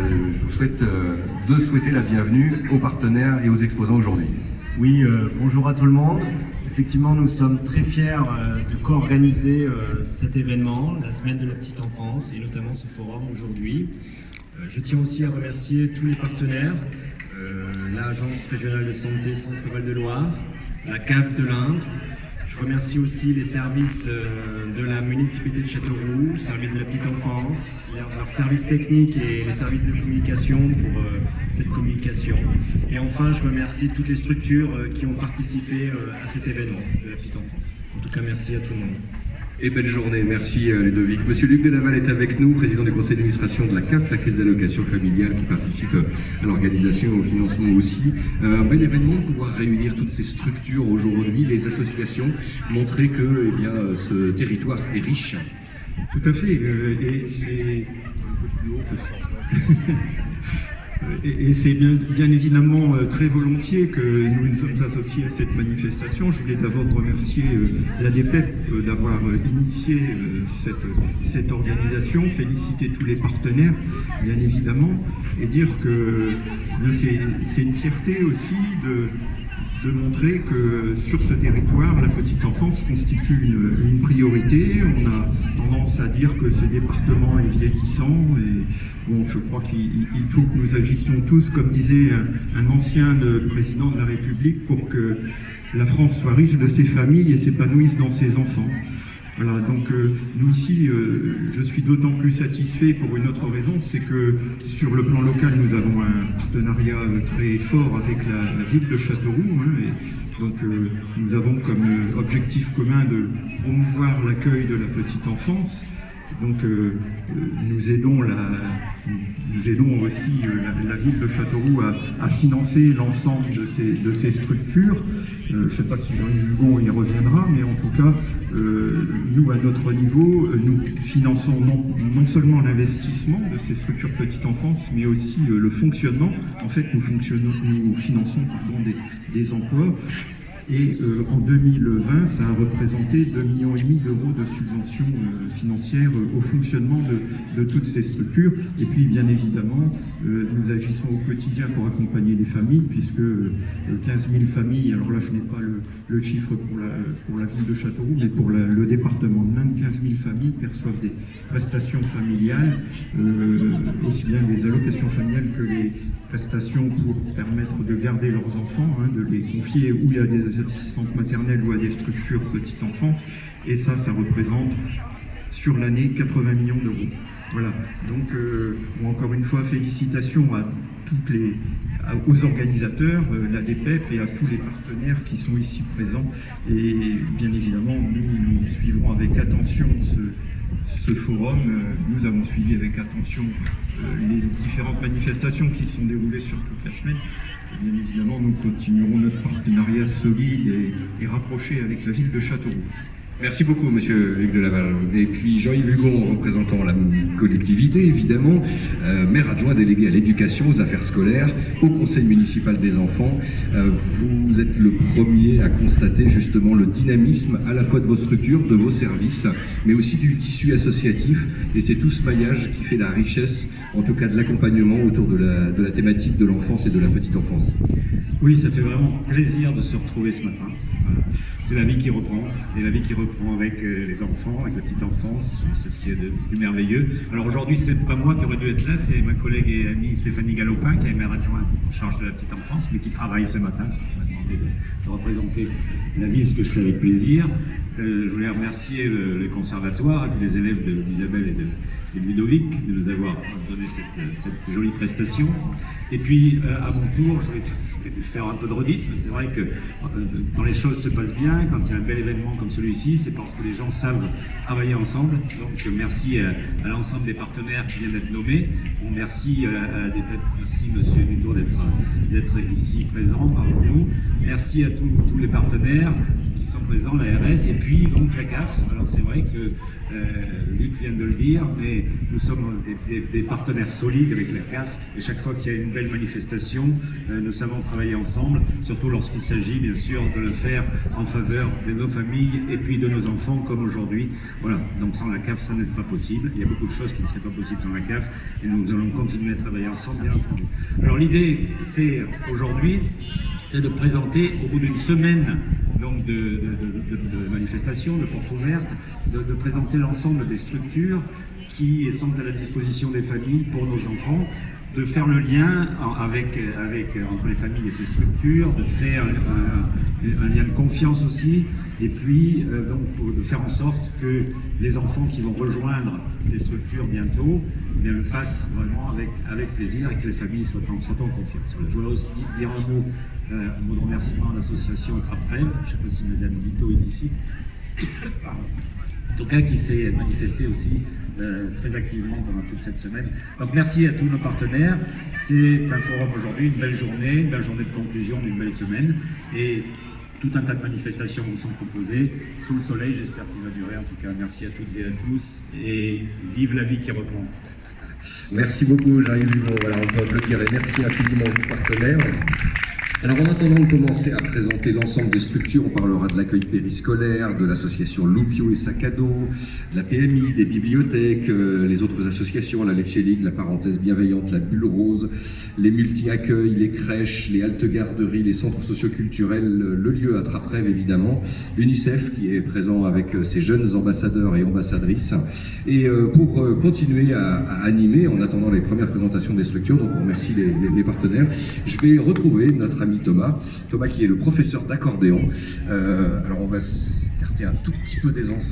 je vous souhaite de souhaiter la bienvenue aux partenaires et aux exposants aujourd'hui. Oui, bonjour à tout le monde. Effectivement, nous sommes très fiers de co-organiser cet événement, la semaine de la petite enfance, et notamment ce forum aujourd'hui. Je tiens aussi à remercier tous les partenaires, l'Agence régionale de santé Centre-Val de Loire, la CAF de l'Indre. Je remercie aussi les services de la municipalité de Châteauroux, le service de la petite enfance, leurs services techniques et les services de communication pour cette communication. Et enfin, je remercie toutes les structures qui ont participé à cet événement de la petite enfance. En tout cas, merci à tout le monde. Et belle journée, merci Ludovic. Monsieur Luc Delaval est avec nous, président du conseil d'administration de la CAF, la caisse d'allocation familiale, qui participe à l'organisation et au financement aussi. Un bel événement de pouvoir réunir toutes ces structures aujourd'hui, les associations, montrer que ce territoire est riche. Tout à fait, et c'est un peu plus haut parce que... Et c'est bien évidemment très volontiers que nous nous sommes associés à cette manifestation. Je voulais d'abord remercier l'ADPEP d'avoir initié cette organisation, féliciter tous les partenaires, bien évidemment, et dire que c'est une fierté aussi de montrer que sur ce territoire, la petite enfance constitue une priorité. On a tendance à dire que ce département est vieillissant et bon, je crois qu'il faut que nous agissions tous, comme disait un ancien président de la République, pour que la France soit riche de ses familles et s'épanouisse dans ses enfants. Voilà, donc nous ici, je suis d'autant plus satisfait pour une autre raison, c'est que sur le plan local, nous avons un partenariat très fort avec la ville de Châteauroux, et donc nous avons comme objectif commun de promouvoir l'accueil de la petite enfance. Donc nous aidons aussi la ville de Châteauroux à financer l'ensemble de ces structures. Je ne sais pas si Jean-Yves Hugon y reviendra, mais en tout cas, nous, à notre niveau, nous finançons non seulement l'investissement de ces structures petite enfance, mais aussi le fonctionnement. En fait, nous finançons des emplois. Et en 2020, ça a représenté 2,5 millions d'euros de subventions financières au fonctionnement de toutes ces structures. Et puis, bien évidemment, nous agissons au quotidien pour accompagner les familles, puisque 15 000 familles, alors là, je n'ai pas le chiffre pour la ville de Châteauroux, mais pour le département de l'Indre, 15 000 familles perçoivent des prestations familiales, aussi bien des allocations familiales que les prestations pour permettre de garder leurs enfants, de les confier où il y a des assistantes maternelles ou à des structures petite enfance, et ça représente sur l'année 80 millions d'euros. Voilà, donc encore une fois, félicitations à aux organisateurs, l'ADPEP et à tous les partenaires qui sont ici présents, et bien évidemment, nous suivrons avec attention ce forum. Nous avons suivi avec attention les différentes manifestations qui sont déroulées sur toute la semaine. Et bien évidemment, nous continuerons notre partenariat solide et rapproché avec la ville de Châteauroux. Merci beaucoup, monsieur Luc Delaval. Et puis Jean-Yves Hugon, représentant la collectivité, évidemment, maire adjoint délégué à l'éducation, aux affaires scolaires, au conseil municipal des enfants. Vous êtes le premier à constater justement le dynamisme à la fois de vos structures, de vos services, mais aussi du tissu associatif. Et c'est tout ce maillage qui fait la richesse, en tout cas de l'accompagnement autour de la thématique de l'enfance et de la petite enfance. Oui, ça fait vraiment plaisir de se retrouver ce matin. Voilà. C'est la vie qui reprend, et la vie qui reprend avec les enfants, avec la petite enfance, c'est ce qui est de plus merveilleux. Alors aujourd'hui, c'est pas moi qui aurais dû être là, c'est ma collègue et amie Stéphanie Galopin, qui est maire adjointe en charge de la petite enfance, mais qui travaille ce matin. On m'a demandé de représenter la ville, ce que je fais avec plaisir. Je voulais remercier le conservatoire et puis les élèves d'Isabelle et de Ludovic de nous avoir donné cette jolie prestation. Et puis, à mon tour, je vais faire un peu de redite. C'est vrai que quand les choses se passent bien, quand il y a un bel événement comme celui-ci, c'est parce que les gens savent travailler ensemble. Donc, merci à l'ensemble des partenaires qui viennent d'être nommés. Bon, merci Monsieur Dutour d'être ici présent parmi nous. Merci à tous les partenaires qui sont présents, l'ARS, et puis donc la CAF. Alors c'est vrai que Luc vient de le dire, mais nous sommes des partenaires partenaire solide avec la CAF, et chaque fois qu'il y a une belle manifestation, nous savons travailler ensemble, surtout lorsqu'il s'agit bien sûr de le faire en faveur de nos familles et puis de nos enfants comme aujourd'hui. Voilà, donc sans la CAF ça n'est pas possible, il y a beaucoup de choses qui ne seraient pas possibles sans la CAF et nous allons continuer à travailler ensemble bien entendu. Alors l'idée c'est aujourd'hui, c'est de présenter au bout d'une semaine donc de manifestations, de portes ouvertes, de présenter l'ensemble des structures qui sont à la disposition des familles pour nos enfants, de faire le lien entre les familles et ces structures, de créer un lien de confiance aussi, et puis de faire en sorte que les enfants qui vont rejoindre ces structures bientôt le fassent vraiment avec plaisir et que les familles soient en confiance. Je voudrais aussi dire un mot de remerciement à l'association Attrape-Rêve, je ne sais pas si Madame Guiteau est ici, en tout cas qui s'est manifesté aussi très activement pendant toute cette semaine. Donc merci à tous nos partenaires. C'est un forum aujourd'hui, une belle journée de conclusion d'une belle semaine. Et tout un tas de manifestations vous sont proposées sous le soleil, j'espère qu'il va durer. En tout cas, merci à toutes et à tous. Et vive la vie qui reprend. Merci beaucoup, Jean-Yves Hugon. Voilà, on peut applaudir et merci infiniment aux partenaires. Alors, en attendant de commencer à présenter l'ensemble des structures, on parlera de l'accueil périscolaire, de l'association Loupio et Sac à dos, de la PMI, des bibliothèques, les autres associations, la Lecce League, la Parenthèse Bienveillante, la Bulle Rose, les multi-accueils, les crèches, les haltes garderies, les centres socioculturels, le lieu Attrape-Rêve évidemment, l'UNICEF qui est présent avec ses jeunes ambassadeurs et ambassadrices. Et pour continuer à animer, en attendant les premières présentations des structures, donc on remercie les partenaires, je vais retrouver notre ami Thomas qui est le professeur d'accordéon. Alors on va s'écarter un tout petit peu des enceintes.